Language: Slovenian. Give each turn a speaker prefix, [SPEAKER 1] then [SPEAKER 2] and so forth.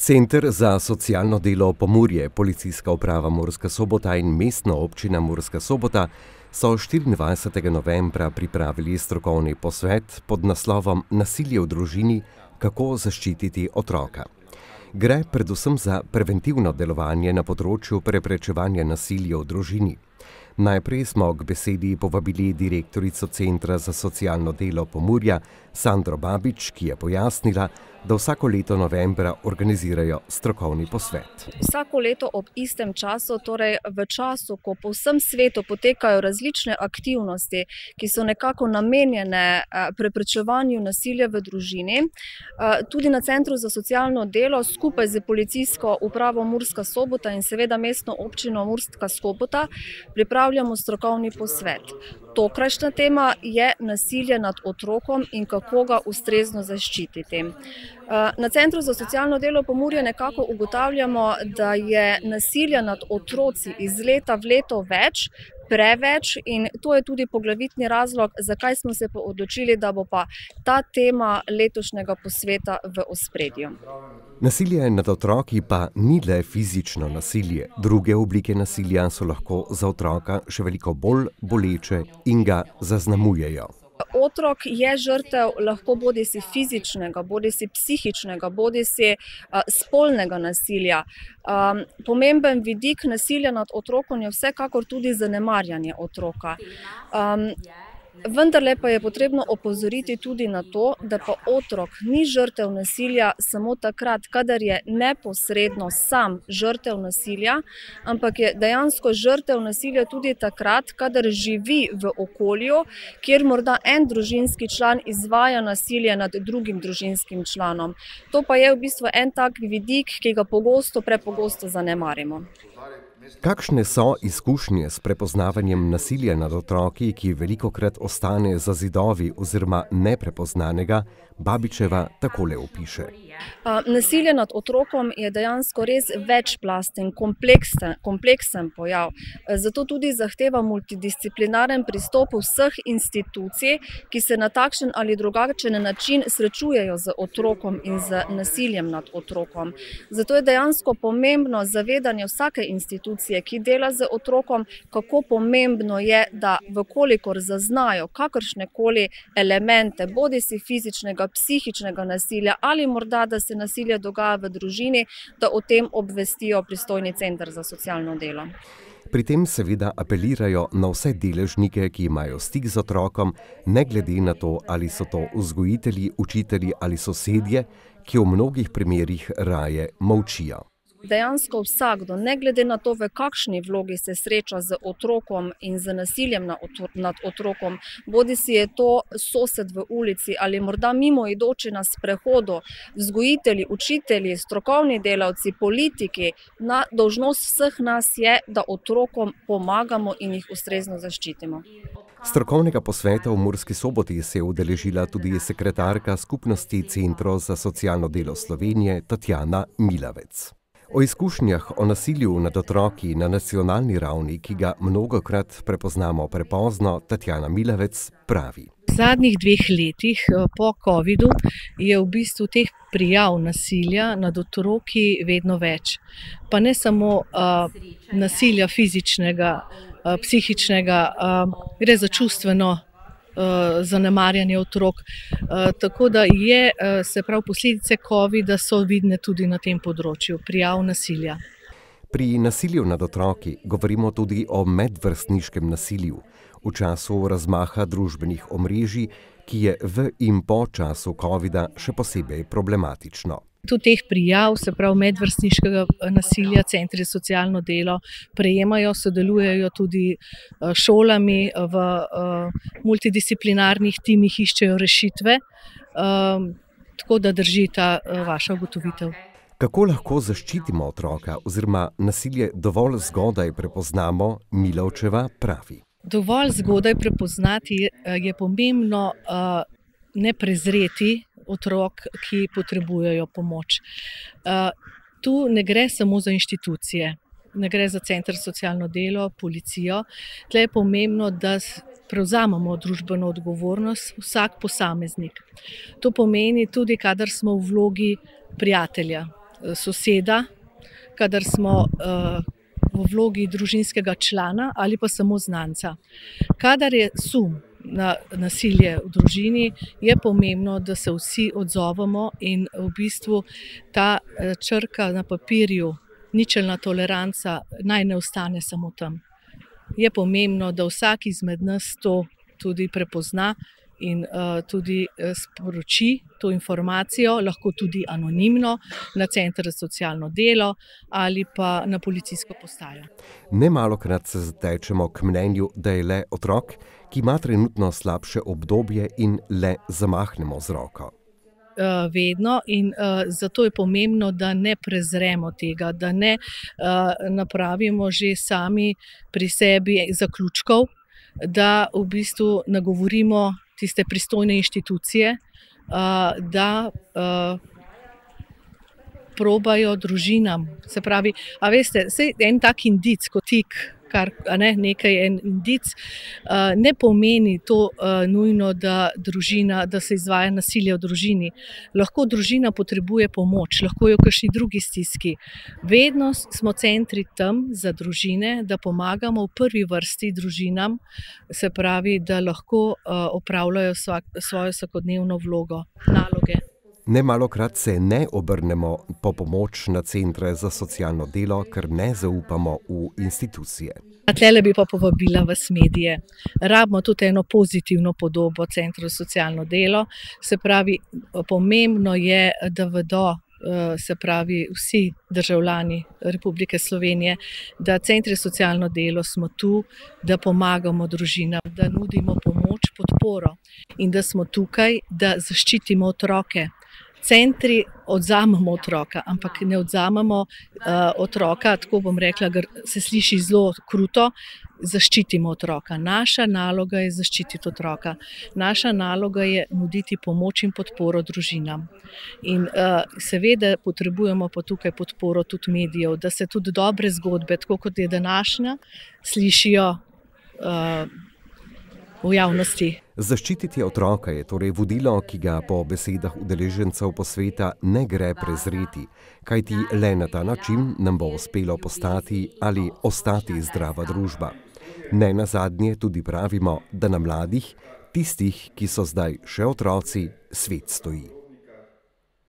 [SPEAKER 1] Center za socialno delo Pomurje, Policijska uprava Murska Sobota in Mestna občina Murska Sobota so 24. novembra pripravili strokovni posvet pod naslovom Nasilje v družini – kako zaščititi otroka. Gre predvsem za preventivno delovanje na področju preprečevanja nasilja v družini. Najprej smo k besedi povabili direktorico Centra za socialno delo Pomurja, Sandro Babič, ki je pojasnila, da vsako leto novembra organizirajo strokovni posvet.
[SPEAKER 2] Vsako leto ob istem času, torej v času, ko po vsem svetu potekajo različne aktivnosti, ki so nekako namenjene preprečevanju nasilja v družini, tudi na Centru za socialno delo skupaj z Policijsko upravo Murska Sobota in seveda Mestno občino Murska Sobota pripravljamo strokovni posvet. Tokratna tema je nasilje nad otrokom in kako ga ustrezno zaščititi. Na Centru za socialno delo Pomurje nekako ugotavljamo, da je nasilja nad otroci iz leta v leto preveč in to je tudi poglavitni razlog, zakaj smo se odločili, da bo pa ta tema letošnjega posveta v ospredju.
[SPEAKER 1] Nasilje nad otroki pa ni le fizično nasilje. Druge oblike nasilja so lahko za otroka še veliko bolj boleče in ga zaznamujejo.
[SPEAKER 2] Otrok je žrtev lahko bodisi fizičnega, bodisi psihičnega, bodisi spolnega nasilja. Pomemben vidik nasilja nad otrokom je vsekakor tudi zanemarjanje otroka. Vendarle pa je potrebno opozoriti tudi na to, da pa otrok ni žrtev nasilja samo takrat, kadar je neposredno sam žrtev nasilja, ampak je dejansko žrtev nasilja tudi takrat, kadar živi v okolju, kjer morda en družinski član izvaja nasilje nad drugim družinskim članom. To pa je v bistvu en tak vidik, ki ga prepogosto zanemarimo.
[SPEAKER 1] Kakšne so izkušnje s prepoznavanjem nasilja nad otroki, ki velikokrat ostane za zidovi oziroma neprepoznanega, Babičeva takole opiše.
[SPEAKER 2] Nasilje nad otrokom je dejansko res večplasten, kompleksen pojav. Zato tudi zahteva multidisciplinaren pristop vseh institucij, ki se na takšen ali drugačen način srečujejo z otrokom in z nasiljem nad otrokom. Zato je dejansko pomembno zavedanje vsake institucije, ki dela z otrokom, kako pomembno je, da vkolikor zaznajo kakršnekoli elemente, bodisi fizičnega, psihičnega nasilja ali morda, da se nasilje dogaja v družini, da o tem obvestijo pristojni Center za socialno delo.
[SPEAKER 1] Pri tem seveda apelirajo na vse deležnike, ki imajo stik z otrokom, ne glede na to, ali so to vzgojitelji, učitelji ali sosedje, ki v mnogih primerih raje molčijo.
[SPEAKER 2] Dejansko vsakdo, ne glede na to, v kakšni vlogi se sreča z otrokom in z nasiljem nad otrokom, bodisi je to sosed v ulici ali morda mimoidoči na sprehodu, vzgojitelji, učitelji, strokovni delavci, politiki, dolžnost vseh nas je, da otrokom pomagamo in jih ustrezno zaščitimo.
[SPEAKER 1] Strokovnega posveta v Murski Soboti se je udeležila tudi sekretarka Skupnosti Centrov za socialno delo Slovenije Tatjana Milavec. O izkušnjah o nasilju nad otroki na nacionalni ravni, ki ga mnogokrat prepoznamo prepozno, Tatjana Milavec pravi.
[SPEAKER 3] V zadnjih 2 letih po covidu je v bistvu teh prijav nasilja nad otroki vedno več. Pa ne samo nasilja fizičnega, psihičnega, gre za čustveno zanemarjanje otrok. Tako da se pravi posledice covida so vidne tudi na tem področju prijav nasilja.
[SPEAKER 1] Pri nasilju nad otroki govorimo tudi o medvrstniškem nasilju v času razmaha družbenih omrežij, ki je v in po času covida še posebej problematično.
[SPEAKER 3] Tudi teh prijav, se pravi medvrstniškega nasilja, Centri za socialno delo prejemajo, sodelujejo tudi šolami, v multidisciplinarnih timih iščejo rešitve, tako da drži ta vaša ugotovitev.
[SPEAKER 1] Kako lahko zaščitimo otroka oziroma nasilje dovolj zgodaj prepoznamo, Milavčeva pravi.
[SPEAKER 3] Dovolj zgodaj prepoznati je pomembno ne prezreti otrok, ki potrebujejo pomoč. Tu ne gre samo za inštitucije, ne gre za Center za socialno delo, policijo. Tle je pomembno, da prevzamemo družbeno odgovornost vsak posameznik. To pomeni tudi, kadar smo v vlogi prijatelja soseda, kadar smo v vlogi družinskega člana ali pa samo znanca. Kadar je sum na nasilje v družini, je pomembno, da se vsi odzovemo in v bistvu ta črka na papirju, ničelna toleranca, naj ne ostane samo tam. Je pomembno, da vsak izmed nas to tudi prepozna in tudi sporoči to informacijo, lahko tudi anonimno, na Center za socialno delo ali pa na policijsko postajo.
[SPEAKER 1] Nemalokrat se zatečemo k mnenju, da je le otrok, ki ima trenutno slabše obdobje in le zamahnemo z roko.
[SPEAKER 3] Vedno in zato je pomembno, da ne prezremo tega, da ne napravimo že sami pri sebi zaključkov, da v bistvu nagovorimo tiste pristojne inštitucije, da probajo družinam. Se pravi, a veste, saj en tak indic kot tik, nekaj en indic, ne pomeni to nujno, da se izvaja nasilje v družini. Lahko družina potrebuje pomoč, lahko je v kakšni drugi stiski. Vedno smo centri tam za družine, da pomagamo v prvi vrsti družinam, se pravi, da lahko opravljajo svojo vsakodnevno vlogo, naloge.
[SPEAKER 1] Nemalokrat se ne obrnemo po pomoč na centre za socialno delo, ker ne zaupamo v institucije.
[SPEAKER 3] Tlele bi pa povabila vas medije. Rabimo tudi eno pozitivno podobo Centra za socialno delo. Se pravi, pomembno je, da vedo, se pravi, vsi državljani Republike Slovenije, da Centri za socialno delo smo tu, da pomagamo družinam, da nudimo pomoč, podporo in da smo tukaj, da zaščitimo otroke. Centri odzamemo otroka, ampak ne odzamemo otroka, tako bom rekla, se sliši zelo kruto, zaščitimo otroka. Naša naloga je zaščititi otroka. Naša naloga je nuditi pomoč in podporo družinam. In seveda potrebujemo pa tukaj podporo tudi medijev, da se tudi dobre zgodbe, tako kot je današnja, slišijo v javnosti.
[SPEAKER 1] Zaščititi otroka je torej vodilo, ki ga po besedah udeležencev posveta ne gre prezreti, kajti le na ta način nam bo uspelo postati ali ostati zdrava družba. Ne nazadnje tudi pravimo, da na mladih, tistih, ki so zdaj še otroci, svet stoji.